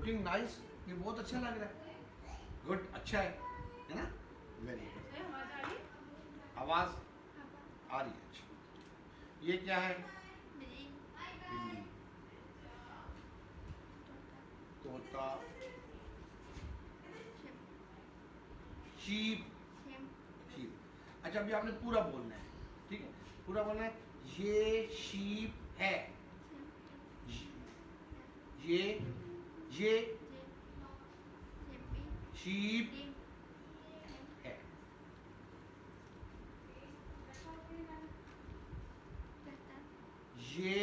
Looking nice, ये बहुत अच्छा लग रहा है, गुड, अच्छा है ना, वेरी गुड। आवाज आ रही है, अच्छी। ये क्या है? बिल्ली, तोता, शीप, शीप। अच्छा अभी आपने पूरा बोलना है, ठीक है, पूरा बोलना है। ये शीप है, ये शीप है। ये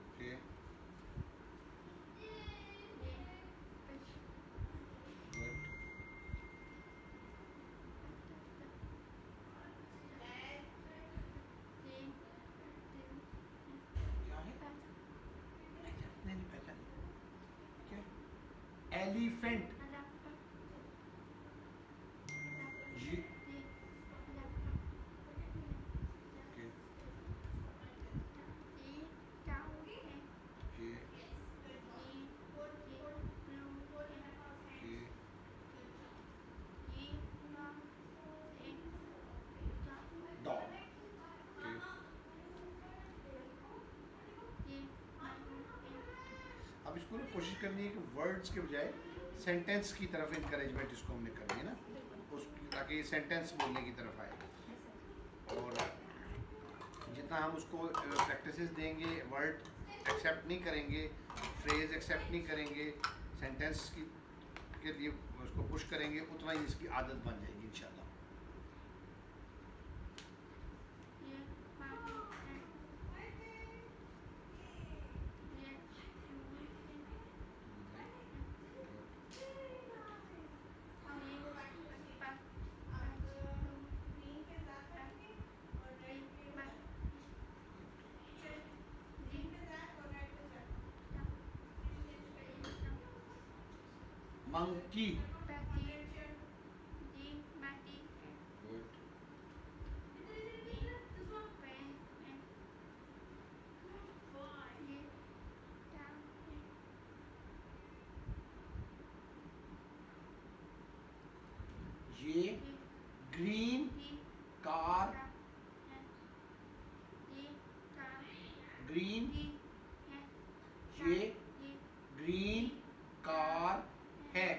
ओके, गुड। क्या है? नहीं नहीं पहचान, क्या? एलिफेंट, ये ओके, ये ये डॉग, ओके। अब इसको ना कोशिश करनी है कि वर्ड्स के बजाय सेंटेंस की तरफ इंकरेजमेंट इसको हमने करनी है ना, उस ताकि सेंटेंस बोलने की तरफ आए। और जितना हम उसको प्रैक्टिसेस देंगे, वर्ड एक्सेप्ट नहीं करेंगे, फ्रेज एक्सेप्ट नहीं करेंगे, सेंटेंस की के लिए उसको पुश करेंगे, उतना ही इसकी आदत बन जाएगी इंशाल्लाह। Monkey, good. ये ग्रीन कार, ग्रीन, ये ग्रीन कार है,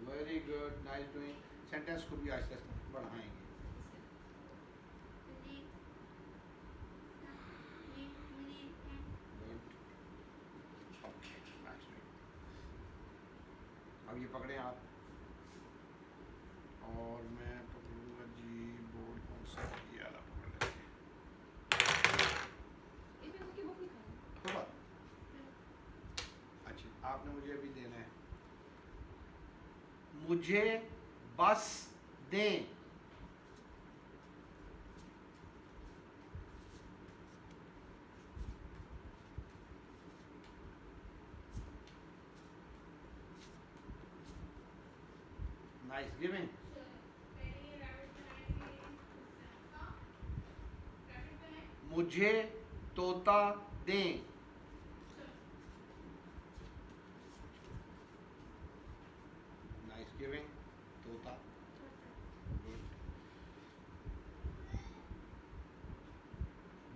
very good, nice doing. Sentence को भी आहिस्ते आहिस्ते बढ़ाएंगे। Good, okay, nice doing. अब ये पकड़ें आप, और मैं पकड़ूंगा जी बोर्ड कौन सा, ये वाला पकड़ लेंगे। होगा, अच्छा आपने मुझे अभी देना है, मुझे बस दें, नाइस गिविंग। मुझे तोता दें, नाइस गिविंग, तोता, गुड।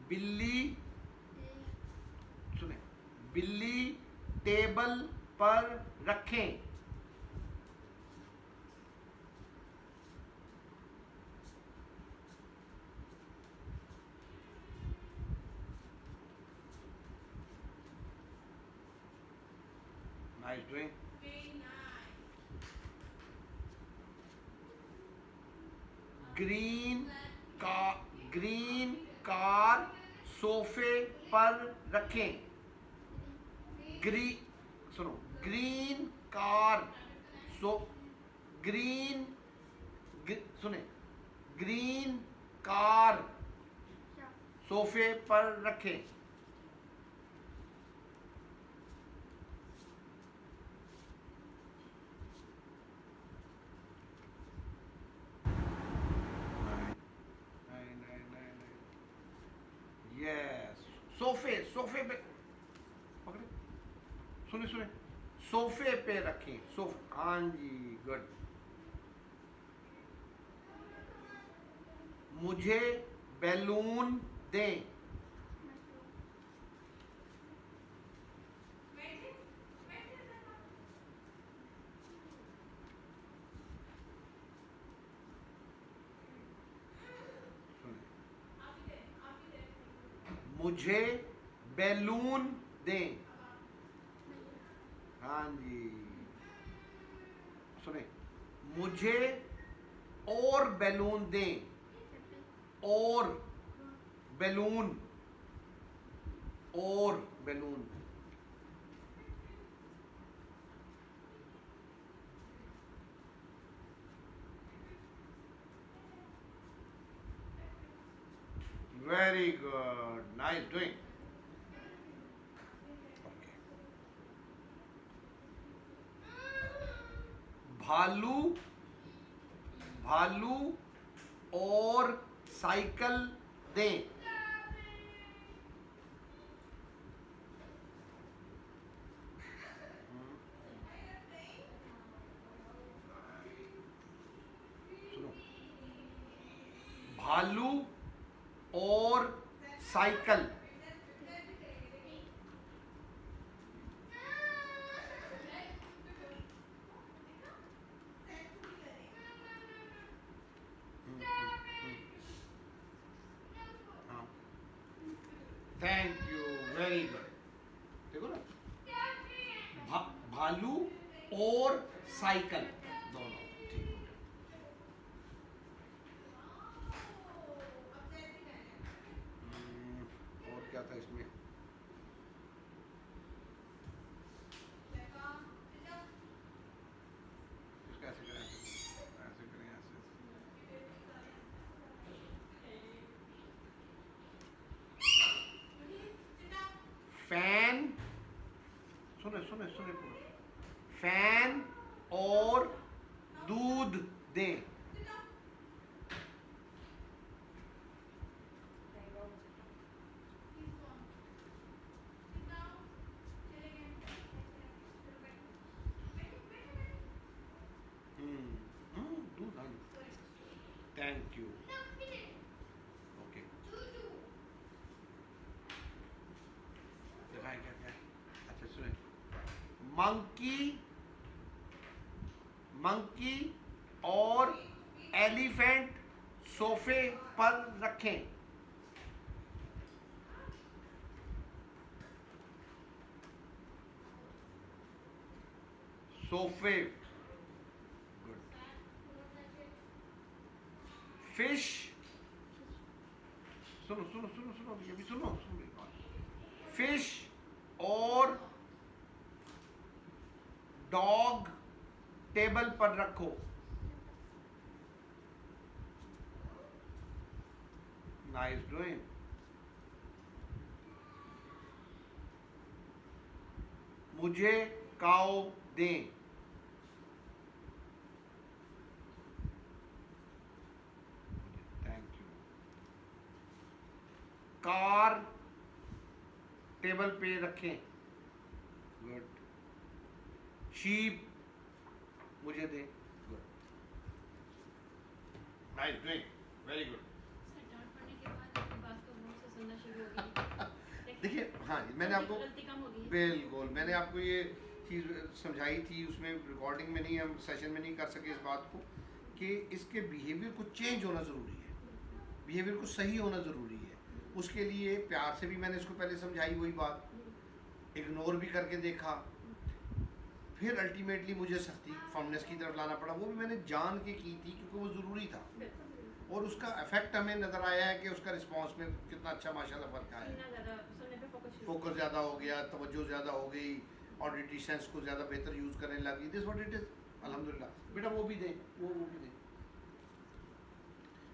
बिल्ली, सुने, बिल्ली टेबल पर रखें, नाइस डूइंग। ग्रीन का ग्रीन कार सोफे पर रखें, ग्री सुनो, ग्रीन कार, सो ग्रीन, सुने, ग्रीन कार सोफे पर रखें, सुने, सोफे पे रखें, सोफा, हाँ जी, गुड। मुझे बैलून दें, मुझे बैलून दें, हाँ जी, सुने, मुझे और बैलून दें, और बैलून, और balloon, very good, nice doing. भालू, भालू और साइकिल दें, सुनो, भालू और cycle, thank you, very good. देखो ना, भालू और साइकिल दोनों, ठीक हो गया। और क्या था इसमें, इसका ऐसे करें, ऐसे करें, ऐसे, फैन, सुने सुने सुने पूरा, फैन और दूध दें, दूध, हाँ, थैंक यू, ओके। दिखाएं क्या क्या, अच्छा सुने, मंकी, मंकी और एलिफेंट सोफे पर रखें, सोफे, गुड। फिश, सुनो सुनो सुनो सुनो, ये भी सुनो, सुनो, फिश और डॉग टेबल पर रखो, नाइस डूइंग। मुझे काऊ दें, थैंक यू। कार टेबल पे रखें, गुड। शीप मुझे दें, good, nice doing, very good. देखिए, हाँ, मैंने आपको, बिल्कुल, मैंने आपको ये चीज़ समझाई थी, उसमें रिकॉर्डिंग में नहीं, हम सेशन में नहीं कर सके इस बात को, कि इसके बिहेवियर को चेंज होना ज़रूरी है, बिहेवियर को सही होना ज़रूरी है। उसके लिए प्यार से भी मैंने इसको पहले समझाई वही बात, इग्नोर भी करके देखा, फिर अल्टीमेटली मुझे सख्ती फर्मनेस की तरफ लाना पड़ा, वो भी मैंने जान के की थी क्योंकि वो ज़रूरी था, और उसका इफेक्ट हमें नज़र आया है कि उसका रिस्पांस में कितना अच्छा माशाल्लाह फ़र्क आया, फोकस ज़्यादा हो गया, तवज्जो ज़्यादा हो गई, ऑडिटरी सेंस को ज़्यादा बेहतर यूज़ करने लगी, दिस व्हाट इट इज़, अल्हम्दुलिल्लाह। बेटा वो भी दें, वो भी दें,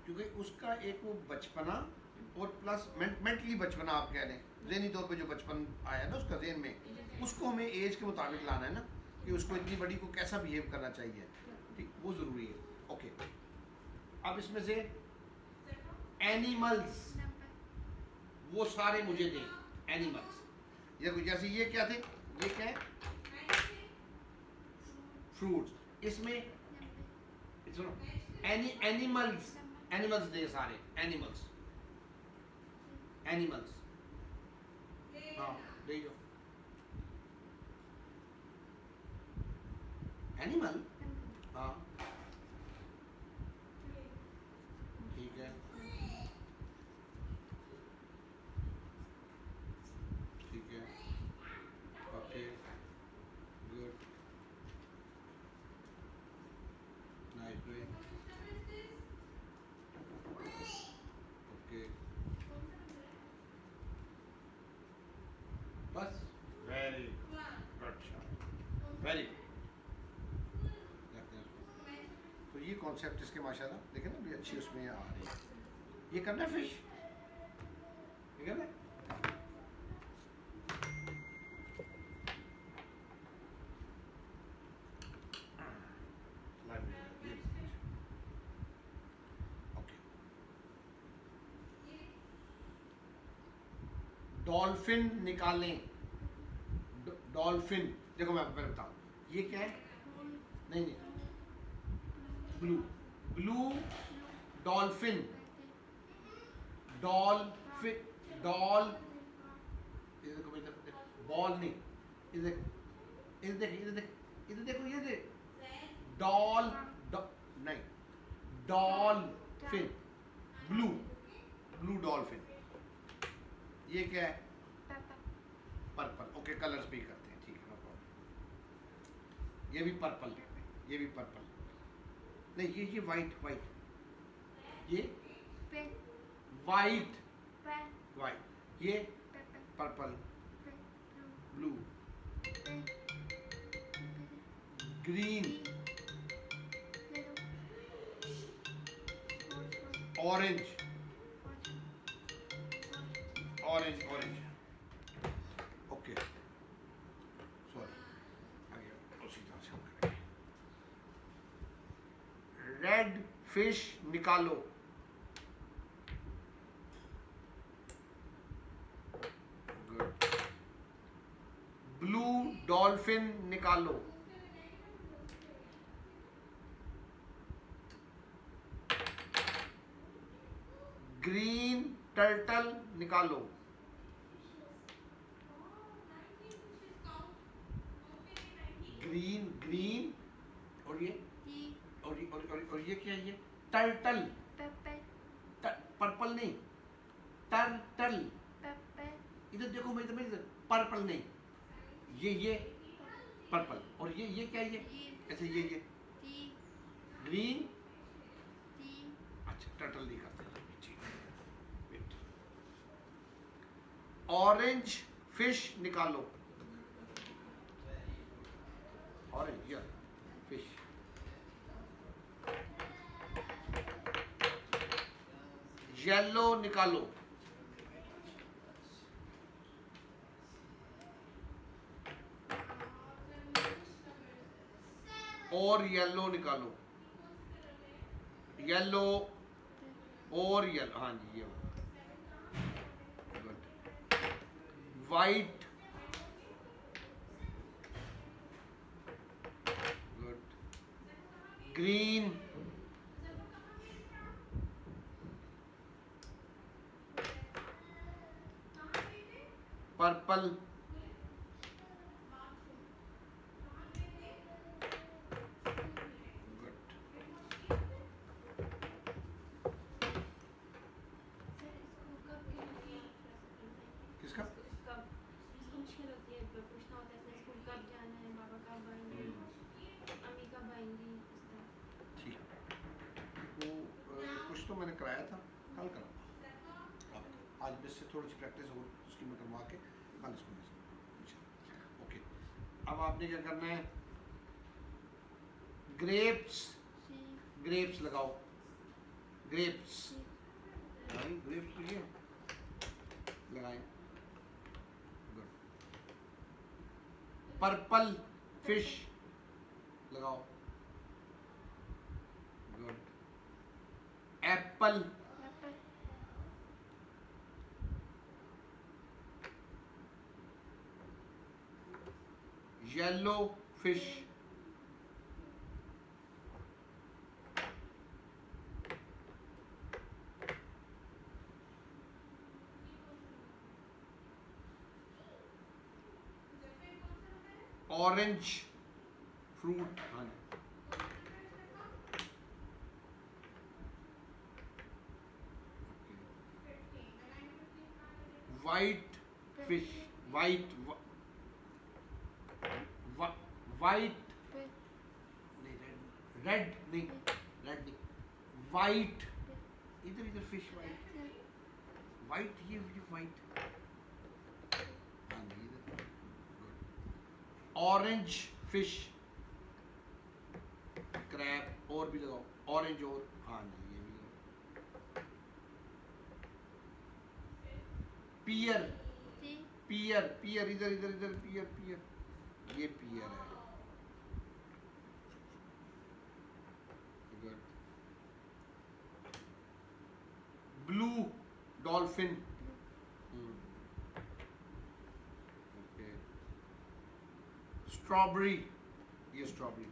क्योंकि उसका एक वो बचपना और प्लस मेंटली बचपना आप कह लें, ज़हनी तौर पे जो बचपन आया ना उसका ज़हन में, उसको हमें एज के मुताबिक लाना है ना, कि उसको इतनी बड़ी को कैसा बिहेव करना चाहिए, ठीक, वो ज़रूरी है, ओके। अब इसमें से एनिमल्स, वो सारे मुझे दें, एनिमल्स, ये जैसे ये क्या थे, ये क्या है, फ्रूट्स, इसमें सुनो एनिमल्स, एनिमल्स दे सारे एनिमल्स, एनिमल्स हाँ दे दो एनिमल हाँ ठीक है ठीक है okay good nice doing okay बस वेरी गुड वेरी गुड तो ये कॉन्सेप्ट इसके माशाल्लाह देखें ना भी अच्छी उसमें आ रही है। ये करना है फिश, ठीक है ना। ओके डॉल्फिन निकालें, डॉल्फिन देखो मैं बताऊं ये क्या है, नहीं नहीं blue, blue dolphin, dolphin doll इधर देखो इधर बॉल नहीं इधर इधर देख इधर देख इधर देखो ये देख डॉल नहीं डॉल्फिन ब्लू, ब्लू डॉल्फिन। ये क्या है पर्पल, ओके कलर्स पे ही करते हैं ठीक है नो प्रॉब्लम। ये भी पर्पल, ये भी पर्पल नहीं ये वाइट वाइट, ये वाइट वाइट, ये purple blue green orange orange orange okay sorry आगे उसी तरह से हम करेंगे। रेड फिश निकालो, गुड। ब्लू डॉल्फिन निकालो, ग्रीन टर्टल निकालो, ग्रीन ग्रीन और ये और ये क्या है ये टर्टल, पर्पल नहीं टर्टल, इधर देखो मैं इधर पर्पल नहीं ये पर्पल और ये क्या है ये ऐसे ये ग्रीन अच्छा टर्टल नहीं करते ठीक। ऑरेंज फिश निकालो, ऑरेंज हियर फिश, येलो निकालो, और येलो निकालो, येलो और येलो हाँ जी ये good. White good, green purple किसका इसको मुश्किल होती है पूछना होता है स्कूल कब जाना है, बाबा कब आएंगे, अम्मी कब आएंगी, ठीक वो कुछ तो मैंने कराया था कल कराऊंगा आज बस से थोड़ी सी प्रैक्टिस हो उसकी मैं करवा के कल इसको ओके। अब आपने क्या करना है ग्रेप्स, ग्रेप्स लगाओ, ग्रेप्स ग्रेप्स लगाए गुड। पर्पल फिश लगाओ good. Apple yellow fish orange fruit, हाँ जी, वाइट फिश, वाइट वाइट नहीं, रेड नहीं, रेड नहीं, वाइट, इधर इधर फिश वाइट, वाइट ये वाइट, हाँ जी इधर, ऑरेंज फिश, क्रैब, और भी लगाओ ऑरेंज, और हाँ जी ये भी लगाओ, पियर, पियर पियर, इधर इधर इधर पियर पियर, ये पियर है, good, blue dolphin, okay, strawberry, ये स्ट्रॉबेरी,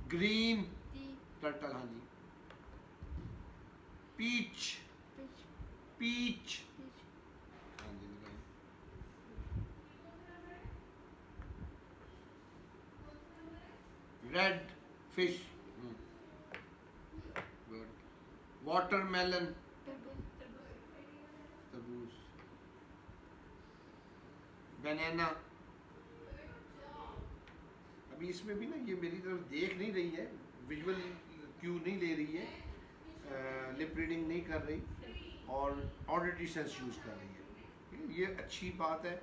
ग्रीन टर्टल, हाँ जी, पीच, पीच, हाँ जी लगाइए, रेड फिश, गुड, वाटरमेलन, तरबूज, बनाना, अभी इसमें भी ना ये मेरी तरफ देख नहीं रही है, विजुअल क्यू नहीं ले रही है, लिप रीडिंग नहीं कर रही और ऑडिटरी सेंस यूज़ कर रही है, ठीक है, ये अच्छी बात है।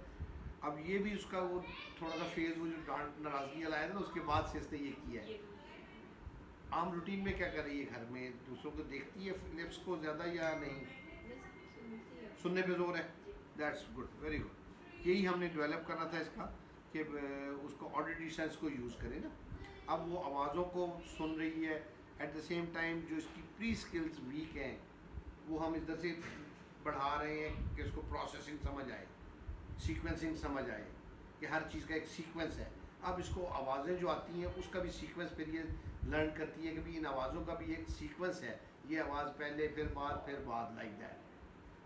अब ये भी उसका वो थोड़ा सा फेज, वो जो डांट नाराज़गी वाला है ना, उसके बाद से इसने ये किया है। आम रूटीन में क्या कर रही है, घर में दूसरों को देखती है लिप्स को ज़्यादा या नहीं? सुनने पे जोर है, दैट्स गुड, वेरी गुड, यही हमने डेवलप करना था इसका कि उसको ऑडिटरी सेंस को यूज़ करें ना। अब वो आवाज़ों को सुन रही है, एट द सेम टाइम जो इसकी प्री स्किल्स वीक हैं वो हम इधर से बढ़ा रहे हैं कि उसको प्रोसेसिंग समझ आए, सीक्वेंसिंग समझ आए कि हर चीज़ का एक सीक्वेंस है। अब इसको आवाज़ें जो आती हैं उसका भी सीक्वेंस फिर ये लर्न करती है कि भी इन आवाज़ों का भी एक सीक्वेंस है, ये आवाज़ पहले फिर बाद लाइक दैट।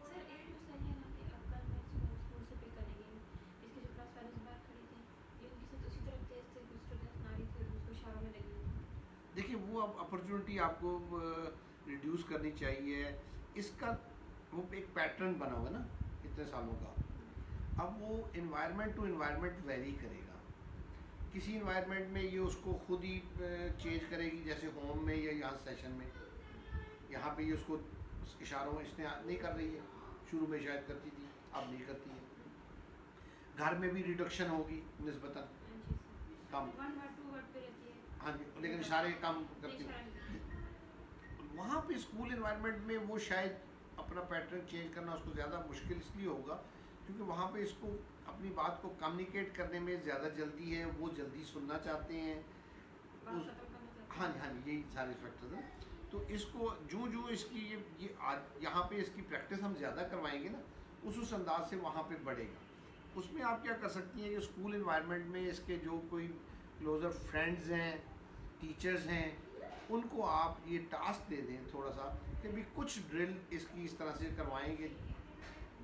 सर एक तो सही है ना कि अब कल मैं इसको स्कूल से पिक करेंगे, इसके जो क्लास वाले बाहर खड़ी थी ये उनके साथ उसी तरफ तेज थे, कुछ स्टूडेंट्स ना रही थी और उसको इशारों में लगी। देखिए वो अब अपॉर्चुनिटी आपको रिड्यूस करनी चाहिए, इसका वो एक पैटर्न बना हुआ है ना इतने सालों का। अब वो इन्वायरमेंट टू इन्वायरमेंट वेरी करेगा, किसी इन्वायरमेंट में ये उसको खुद ही चेंज करेगी, जैसे होम में या यहाँ सेशन में, यहाँ पे ये उसको इशारों इसने नहीं कर रही है, शुरू में शायद करती थी अब नहीं करती है। घर में भी रिडक्शन होगी निस्बतन कम, 1 वर्ड 2 वर्ड पे रहती है, हाँ जी, लेकिन इशारे कम करती है। वहाँ पे स्कूल इन्वायरमेंट में वो शायद अपना पैटर्न चेंज करना उसको ज़्यादा मुश्किल इसलिए होगा क्योंकि वहाँ पे इसको अपनी बात को कम्युनिकेट करने में ज़्यादा जल्दी है, वो जल्दी सुनना चाहते हैं उस, हाँ जी हाँ जी, यही सारे फैक्टर्स हैं। तो इसको जो इसकी ये आज यहाँ पे इसकी प्रैक्टिस हम ज़्यादा करवाएंगे ना, उस अंदाज से वहाँ पे बढ़ेगा। उसमें आप क्या कर सकती हैं कि स्कूल इन्वायरमेंट में इसके जो कोई क्लोज़र फ्रेंड्स हैं, टीचर्स हैं, उनको आप ये टास्क दे दें थोड़ा सा कि भी कुछ ड्रिल इसकी इस तरह से करवाएंगे,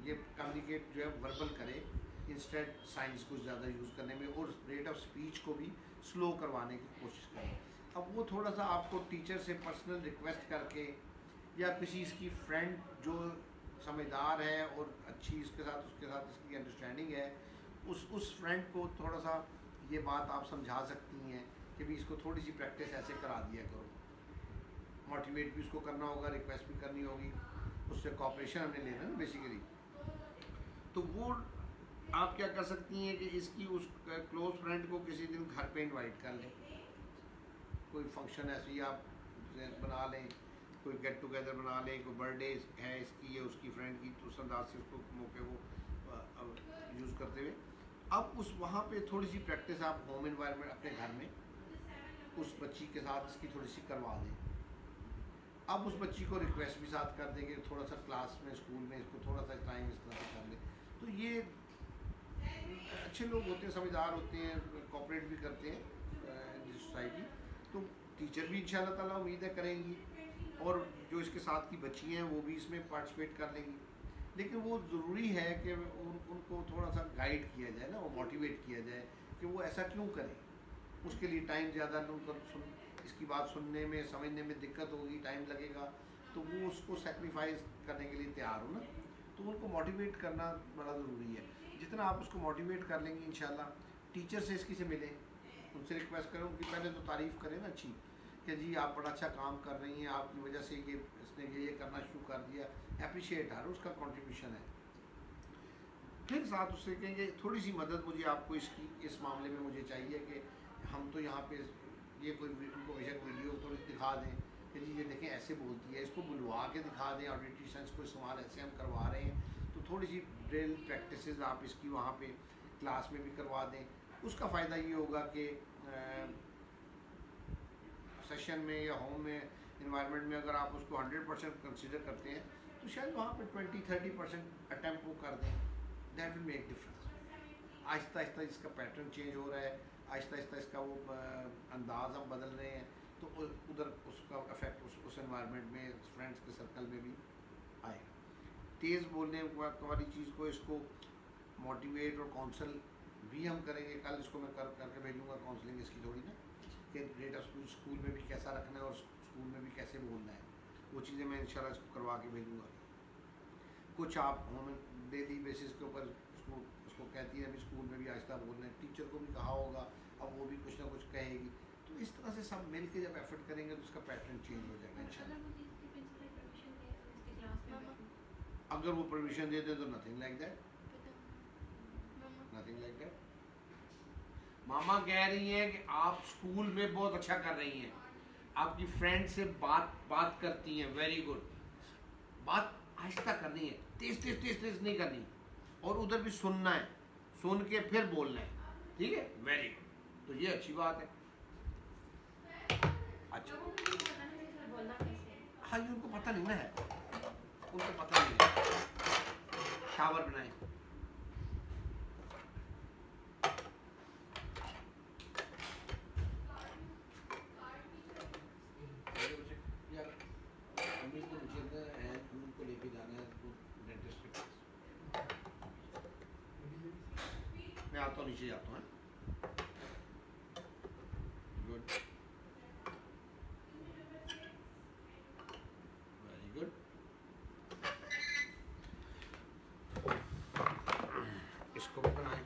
ये कम्युनिकेट जो है वर्बल करे इंस्टेड साइंस को ज़्यादा यूज़ करने में, और रेट ऑफ स्पीच को भी स्लो करवाने की कोशिश करें। अब वो थोड़ा सा आपको टीचर से पर्सनल रिक्वेस्ट करके या किसी इसकी फ्रेंड जो समझदार है और अच्छी उसके साथ इसकी अंडरस्टैंडिंग है, उस फ्रेंड को थोड़ा सा ये बात आप समझा सकती हैं कि भी इसको थोड़ी सी प्रैक्टिस ऐसे करा दिया करो, मोटिवेट भी उसको करना होगा, रिक्वेस्ट भी करनी होगी, उससे कॉपरेशन हमने लेना है बेसिकली। तो वो आप क्या कर सकती हैं कि इसकी उस क्लोज फ्रेंड को किसी दिन घर पे इनवाइट कर लें, कोई फंक्शन ऐसे ही आप बना लें, कोई गेट टुगेदर बना लें, कोई बर्थडे है इसकी या उसकी फ्रेंड की, तो उस अंदाज से उसको मौके को यूज़ करते हुए अब उस वहाँ पे थोड़ी सी प्रैक्टिस आप होम एनवायरनमेंट अपने घर में उस बच्ची के साथ इसकी थोड़ी सी करवा दें। अब उस बच्ची को रिक्वेस्ट भी साथ कर देंगे थोड़ा सा क्लास में स्कूल में इसको थोड़ा सा टाइम इस तरह से कर लें। तो ये अच्छे लोग होते हैं, समझदार होते हैं, कोऑपरेट भी करते हैं सोसाइटी, तो टीचर भी इंशाल्लाह ताला उम्मीद है करेंगी और जो इसके साथ की बच्ची हैं वो भी इसमें पार्टिसिपेट कर लेंगी। लेकिन वो ज़रूरी है कि उनको थोड़ा सा गाइड किया जाए ना, वो मोटिवेट किया जाए कि वो ऐसा क्यों करें। उसके लिए टाइम ज़्यादा उनको इसकी बात सुनने में समझने में दिक्कत होगी, टाइम लगेगा, तो वो उसको सेक्रीफाइस करने के लिए तैयार हो ना। तो उनको मोटिवेट करना बड़ा ज़रूरी है। जितना आप उसको मोटिवेट कर लेंगे इंशाल्लाह, टीचर से इसकी से मिले, उनसे रिक्वेस्ट करें, उनकी पहले तो तारीफ़ करें ना अच्छी, कि जी आप बड़ा अच्छा काम कर रही हैं, आपकी वजह से ये इसने ये करना शुरू कर दिया, अप्रिशिएट हर उसका कंट्रीब्यूशन है। फिर साथ उससे कहेंगे थोड़ी सी मदद मुझे आपको इसकी इस मामले में मुझे चाहिए कि हम तो यहाँ पे ये कोई उनको बेशक वीडियो थोड़ी दिखा दें कि जी ये देखें ऐसे बोलती है, इसको बुलवा के दिखा दें, ऑडिटिशंस को इस्तेमाल ऐसे हम करवा रहे हैं, तो थोड़ी सी ड्रिल प्रैक्टिसेस आप इसकी वहाँ पे क्लास में भी करवा दें। उसका फ़ायदा ये होगा कि सेशन में या होम में इन्वायरमेंट में अगर आप उसको 100% कंसिडर करते हैं, तो शायद वहाँ पे 20-30% अटैम्प्ट वो कर दें। That will make difference. Aahista Aahista इसका पैटर्न चेंज हो रहा है, आहिस्ता आहिस्ता इसका वो अंदाज हम बदल रहे हैं, तो उधर उसका इफेक्ट उस एनवायरनमेंट में फ्रेंड्स के सर्कल में भी आएगा। तेज़ बोलने वाली चीज़ को इसको मोटिवेट और काउंसल भी हम करेंगे। कल इसको मैं करके भेजूँगा काउंसलिंग इसकी थोड़ी ना, कि रेट ऑफ स्कूल में भी कैसा रखना है और स्कूल में भी कैसे बोलना है, वो चीज़ें मैं इंशाल्लाह इसको करवा के भेजूँगा। कुछ आप होम डेली बेसिस के ऊपर उसको कहती है अभी स्कूल में भी आहिस्ता बोलना है, टीचर को भी कहा होगा, अब वो भी कुछ ना कुछ कहेगी, तो इस तरह से सब मिल के जब एफर्ट करेंगे तो उसका पैटर्न चेंज हो जाएगा इंशाल्लाह। अगर वो परमिशन दे दे तो nothing like that, nothing like that. मामा कह रही हैं कि आप स्कूल में बहुत अच्छा कर रही हैं, आपकी फ्रेंड से बात करती हैं, वेरी गुड। बात आहिस्ता करनी है, तेज तेज तेज तेज नहीं करनी, और उधर भी सुनना है, सुन के फिर बोलना है, ठीक है, वेरी गुड। तो ये अच्छी बात है। अच्छा हाँ, ये उनको पता नहीं ना है, उनको पता नहीं है। टावर बनाए, उनको लेके जाना है डेंटिस्ट के पास। मैं आता हूँ, नीचे जाता हूँ। Good, very good. इसको भी बनाएं,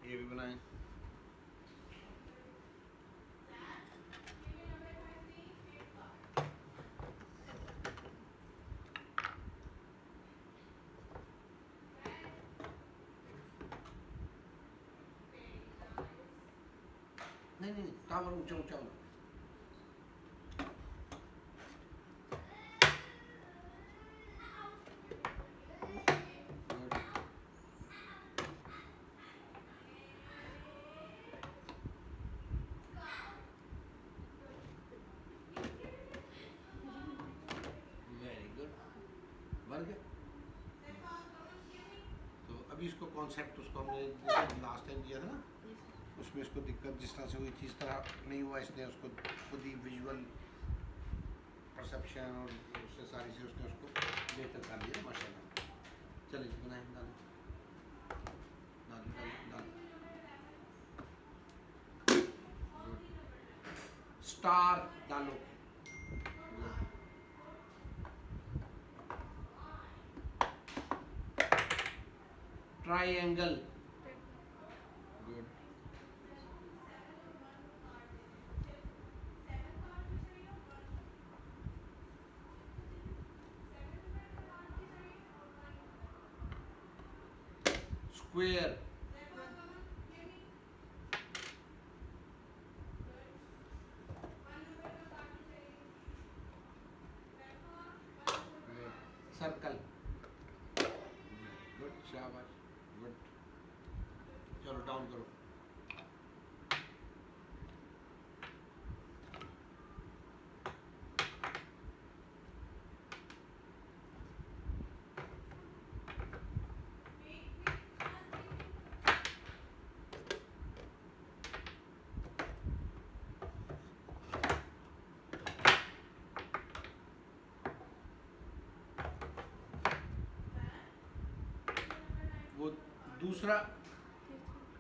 ये भी बनाएं। नहीं, टावर ऊंचा ऊंचा बना। वेरी गुड, बन गया। तो अभी इसको कॉन्सेप्ट उसको हमने लास्ट टाइम दिया था ना, उसमें इसको दिक्कत जिस तरह से हुई थी इस तरह नहीं हुआ, इसने उसको खुद ही विजुअल परसेप्शन और उससे सारी से उसने उसको बेहतर कर दिया माशाल्लाह। चलिए बनाए, डालें डालें डालें डालें, स्टार डालो, triangle, good, square, circle, good, शाबाश, गुड। चलो डाउन करो, दूसरा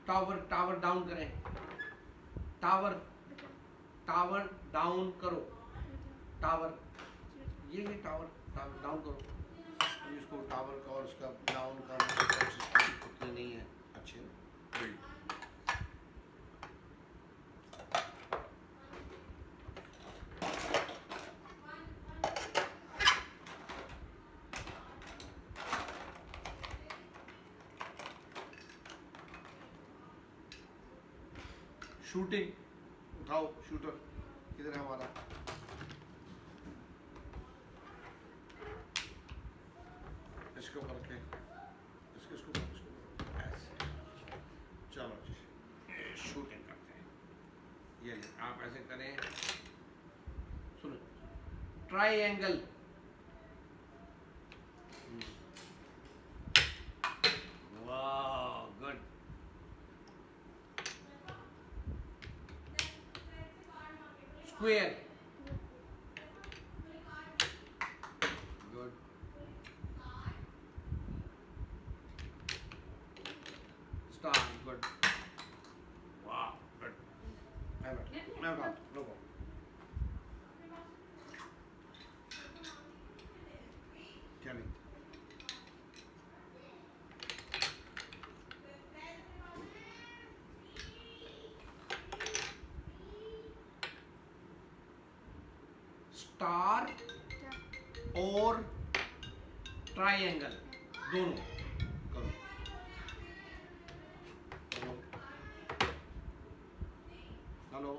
टावर, टावर डाउन करें, टावर, टावर डाउन करो, टावर, ये टावर, टावर डाउन करो। अब इसको टावर का और इसका डाउन का उतने नहीं है अच्छे बिल्ड। शूटिंग, उठाओ शूटर, किधर है हमारा? इसके ऊपर रखें, इसके इसको ऐसे, चलो जी शूटिंग करते हैं। ये आप ऐसे करें, सुनो, ट्राइएंगल, वाह good, square, good, star, good, वाह गुड। मैं बात नो क्या नहीं, स्टार और ट्राइएंगल दोनों करो, हेलो,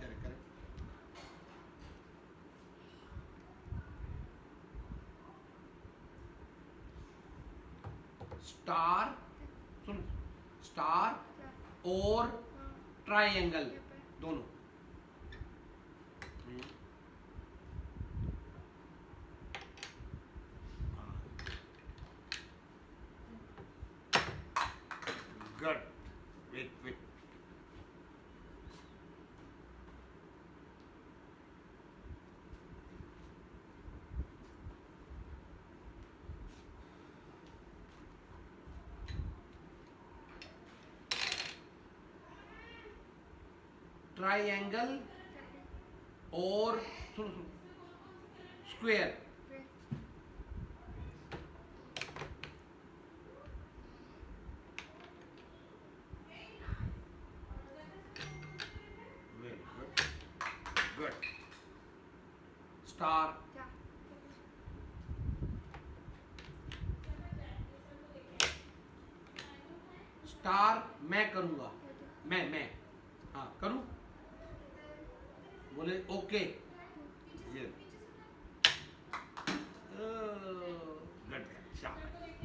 करें, स्टार, सुन, स्टार और ट्राइएंगल दोनों, गुड, वेट, ट्राइएंगल और सुनो square, very good, good, star, star मैं करूंगा, मैं हाँ करूं, बोले ओके, ये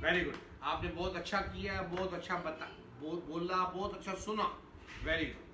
वेरी गुड, आपने बहुत अच्छा किया, बहुत अच्छा बोला, बहुत अच्छा सुना, वेरी गुड।